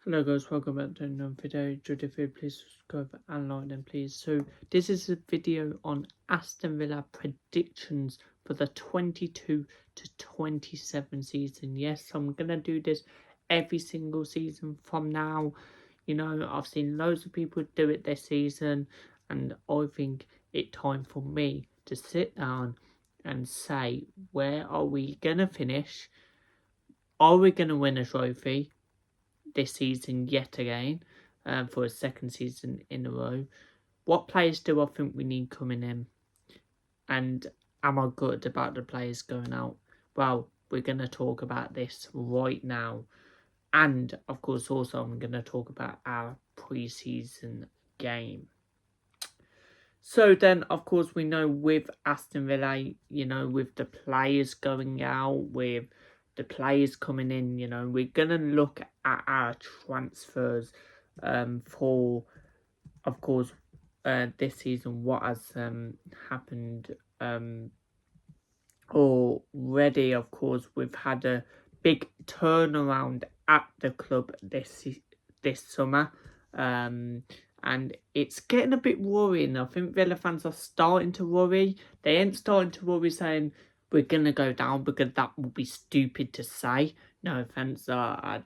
Hello guys, welcome back to another video. Enjoyed the video, please subscribe and like them please. So this is a video on Aston Villa predictions for the 22 to 27 season. Yes, I'm gonna do this every single season from now. You know, I've seen loads of people do it this season, and I think it's time for me to sit down and say, where are we gonna finish? Are we gonna win a trophy this season yet again, for a second season in a row? What players do I think we need coming in? And am I good about the players going out? Well, we're going to talk about this right now. And, of course, also I'm going to talk about our pre-season game. So then, of course, we know with Aston Villa, you know, with the players going out, with the players coming in, you know, we're going to look at our transfers for, of course, this season, what has happened already. Of course, we've had a big turnaround at the club this summer. And it's getting a bit worrying. I think Villa fans are starting to worry. They ain't starting to worry saying we're going to go down, because that would be stupid to say. No offence, I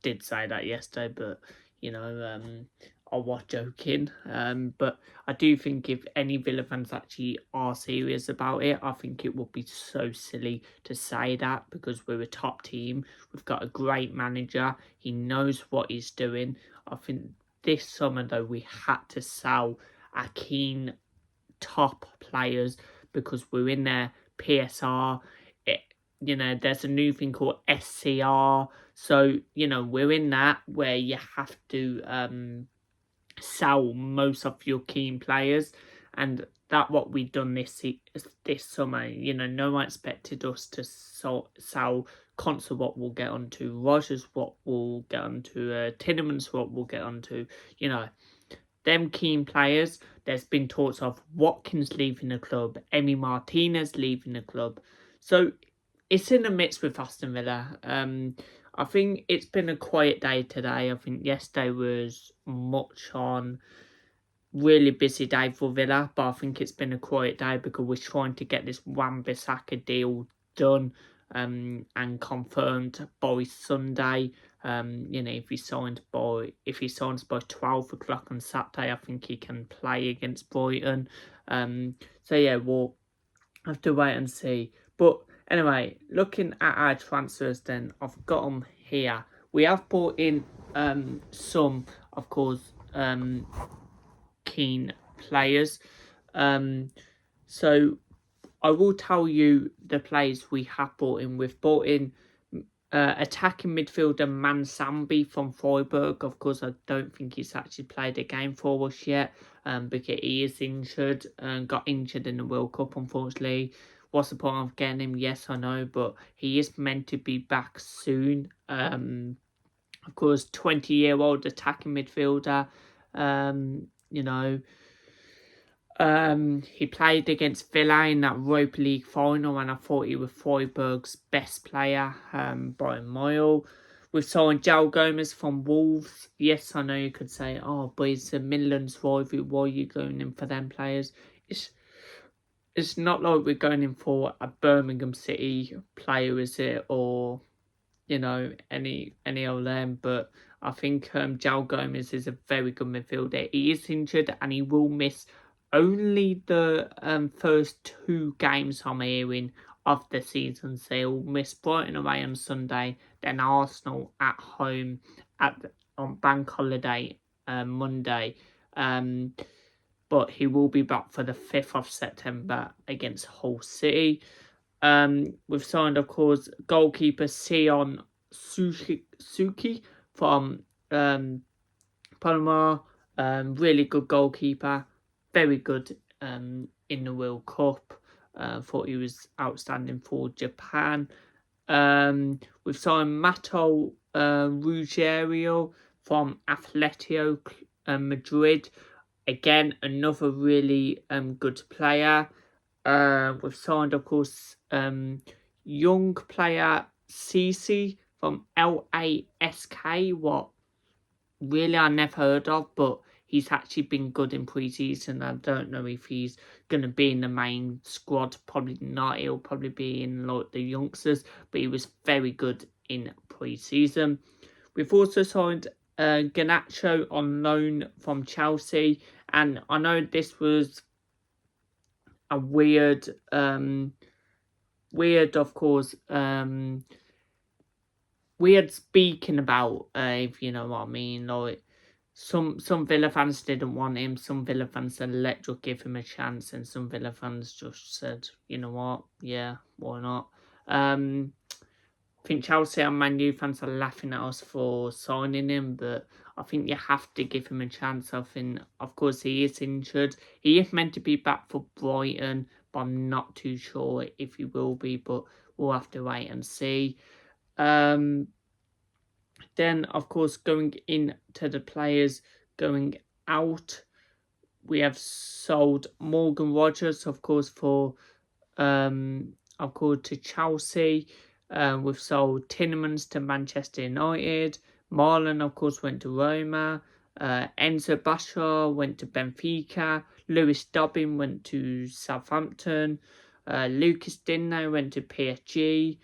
did say that yesterday, but, you know, I was joking. But I do think if any Villa fans actually are serious about it, I think it would be so silly to say that, because we're a top team. We've got a great manager. He knows what he's doing. I think this summer, though, we had to sell our keen top players, because we're in their PSR. You know, there's a new thing called SCR. So, you know, we're in that where you have to sell most of your keen players, and that what we've done this summer. You know, no one expected us to sell Concert, what we'll get onto, Rogers, what we'll get onto, Tinnemans, what we'll get onto. You know, them keen players. There's been talks of Watkins leaving the club, Emi Martinez leaving the club. So it's in the midst with Aston Villa. I think it's been a quiet day today. I think yesterday was much on. Really busy day for Villa, but I think it's been a quiet day because we're trying to get this Wan-Bissaka deal done and confirmed by Sunday. You know, if he signs by 12 o'clock on Saturday, I think he can play against Brighton. So yeah, we'll have to wait and see. But anyway, looking at our transfers, then I've got them here. We have brought in some, of course, keen players. So I will tell you the players we have brought in. We've brought in attacking midfielder Mansambi from Freiburg. Of course, I don't think he's actually played a game for us yet, because he is injured and got injured in the World Cup, unfortunately. What's the point of getting him? Yes, I know, but he is meant to be back soon. Of course, 20-year-old attacking midfielder. You know, he played against Villa in that Europa League final, and I thought he was Freiburg's best player by a mile. We've signed João Gomez from Wolves. Yes, I know you could say, oh, but it's a Midlands rivalry. Why are you going in for them players? It's not like we're going in for a Birmingham City player, is it? Or, you know, any of them. But I think João Gomez is a very good midfielder. He is injured and he will miss only the first 2 games, I'm hearing, of the season. So he'll miss Brighton away on Sunday, then Arsenal at home on bank holiday Monday. But he will be back for the 5th of September against Hull City. We've signed, of course, goalkeeper Sion Suki from Panama. Really good goalkeeper. Very good in the World Cup. Thought he was outstanding for Japan. We've signed Mato Ruggiero from Atletico Madrid. Again, another really good player. We've signed, of course, young player Cici from LASK. What? really I never heard of, but he's actually been good in pre-season. I don't know if he's going to be in the main squad. Probably not. He'll probably be in like the youngsters, but he was very good in pre-season. We've also signed Garnacho on loan from Chelsea, and I know this was a weird, of course, weird speaking about, if you know what I mean. Like some Villa fans didn't want him, some Villa fans said let's just give him a chance, and some Villa fans just said, you know what, yeah, why not? I think Chelsea and Man U fans are laughing at us for signing him, but I think you have to give him a chance. I think, of course, he is injured. He is meant to be back for Brighton, but I'm not too sure if he will be, but we'll have to wait and see. Then, of course, going into the players going out, we have sold Morgan Rogers, of course, to Chelsea. We've sold Tielemans to Manchester United. Marlon, of course, went to Roma. Enzo Bashar went to Benfica. Lewis Dobbin went to Southampton. Lucas Digne went to PSG.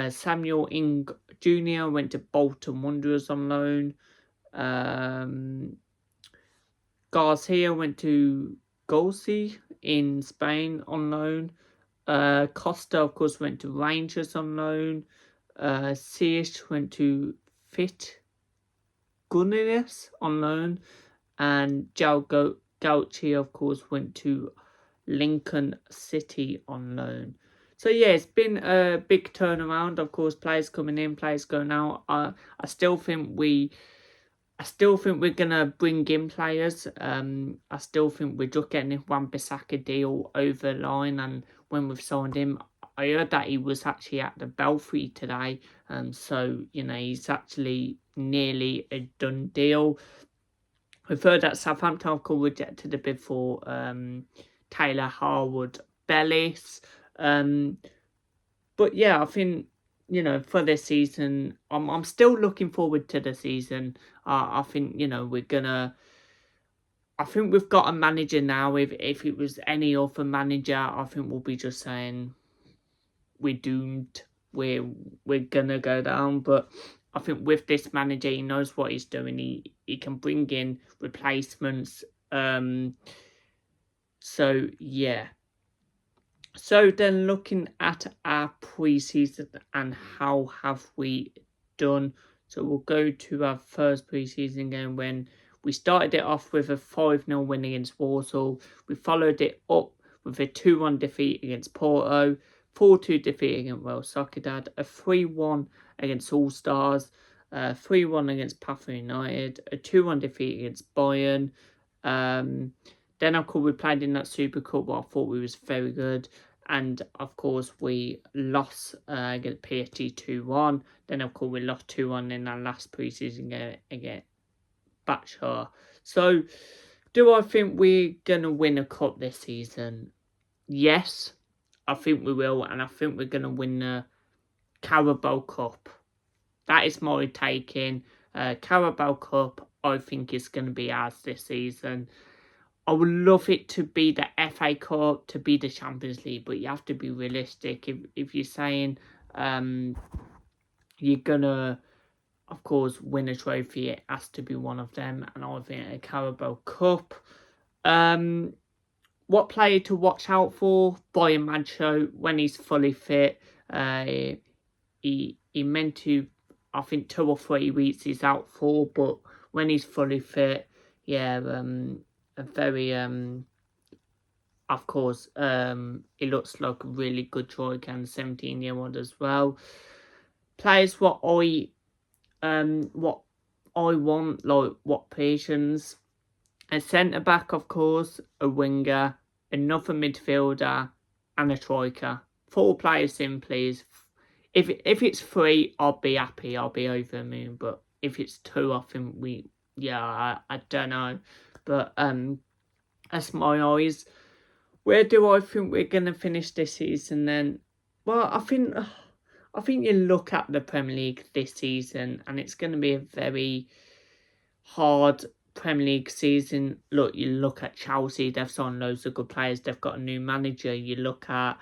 Samuel Ing Jr. went to Bolton Wanderers on loan. Garcia went to Golsi in Spain on loan. Costa, of course, went to Rangers on loan. Ziyech went to Fit Gunnius on loan. And Joe Gauchi, of course, went to Lincoln City on loan. So, yeah, it's been a big turnaround. Of course, players coming in, players going out. I still think we're going to bring in players. I still think we're just getting this Wan-Bissaka deal over the line. And when we've signed him, I heard that he was actually at the Belfry today. So, you know, he's actually nearly a done deal. We've heard that Southampton have rejected a bid for Taylor Harwood-Bellis. But, yeah, I think, you know, for this season, I'm still looking forward to the season. I think, you know, I think we've got a manager now. If it was any other manager, I think we'll be just saying we're doomed. We're gonna go down. But I think with this manager, he knows what he's doing. He can bring in replacements. So yeah. So then looking at our pre-season and how have we done. So we'll go to our first pre-season game when we started it off with a 5-0 win against Warsaw. We followed it up with a 2-1 defeat against Porto, 4-2 defeat against Real Sociedad, a 3-1 against All Stars, 3-1 against Paffa United, a 2-1 defeat against Bayern. Then, of course, we played in that Super Cup, what I thought we was very good. And, of course, we lost against PSG 2-1. Then, of course, we lost 2-1 in our last pre-season game against Bashar. So, do I think we're going to win a cup this season? Yes, I think we will. And I think we're going to win the Carabao Cup. That is my taking. Carabao Cup, I think, is going to be ours this season. I would love it to be the FA Cup, to be the Champions League, but you have to be realistic. If you're saying you're going to, of course, win a trophy, it has to be one of them, and I think a Carabao Cup. What player to watch out for? Brian Mancho, when he's fully fit. He meant to, I think 2 or 3 weeks he's out for, but when he's fully fit, yeah, a very of course it looks like a really good choice, and 17-year-old as well. Players what I want, like what positions: a centre back, of course, a winger, another midfielder, and a striker. 4 players in, please. If it's 3, I'll be happy. I'll be over the moon. But if it's 2, I think I don't know. But that's my eyes. Where do I think we're gonna finish this season then? Well, I think you look at the Premier League this season, and it's gonna be a very hard Premier League season. Look, you look at Chelsea, they've signed loads of good players, they've got a new manager. You look at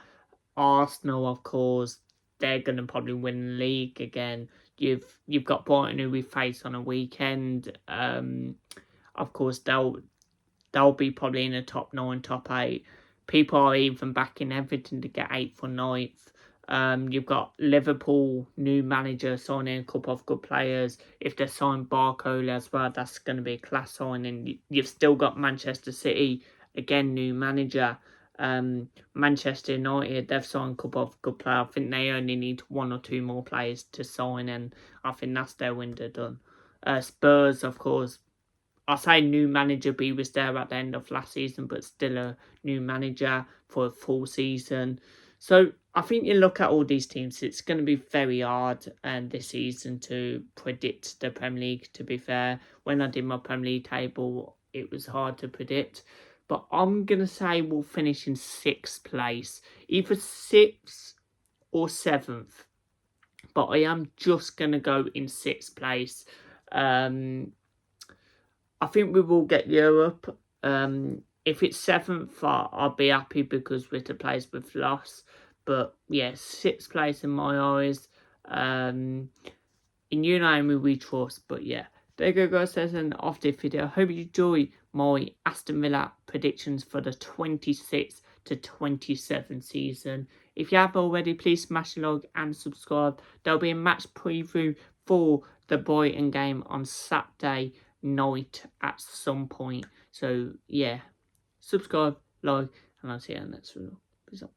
Arsenal, of course, they're going to probably win the league again. You've got Brighton, who we face on a weekend. Of course, they'll be probably in the top 9, top 8. People are even backing Everton to get 8th or 9th. You've got Liverpool, new manager, signing a couple of good players. If they sign Barcola as well, that's going to be a class signing. You've still got Manchester City, again, new manager. Manchester United, they've signed a couple of good players. I think they only need 1 or 2 more players to sign, and I think that's their window done. Spurs, of course, I say new manager, but he was there at the end of last season, but still a new manager for a full season. So I think you look at all these teams, it's going to be very hard this season to predict the Premier League, to be fair. When I did my Premier League table, it was hard to predict. But I'm going to say we'll finish in 6th place, either 6th or 7th. But I am just going to go in 6th place. I think we will get Europe. If it's 7th, I'll be happy because with the players we've lost. But yeah, 6th place in my eyes. In United we trust. But yeah, there you go, guys. That's an off this video. I hope you enjoy my Aston Villa predictions for the 26 to 27 season. If you have already, please smash the like and subscribe. There'll be a match preview for the Brighton game on Saturday night at some point. So yeah, subscribe, like, and I'll see you in the next video. Peace out.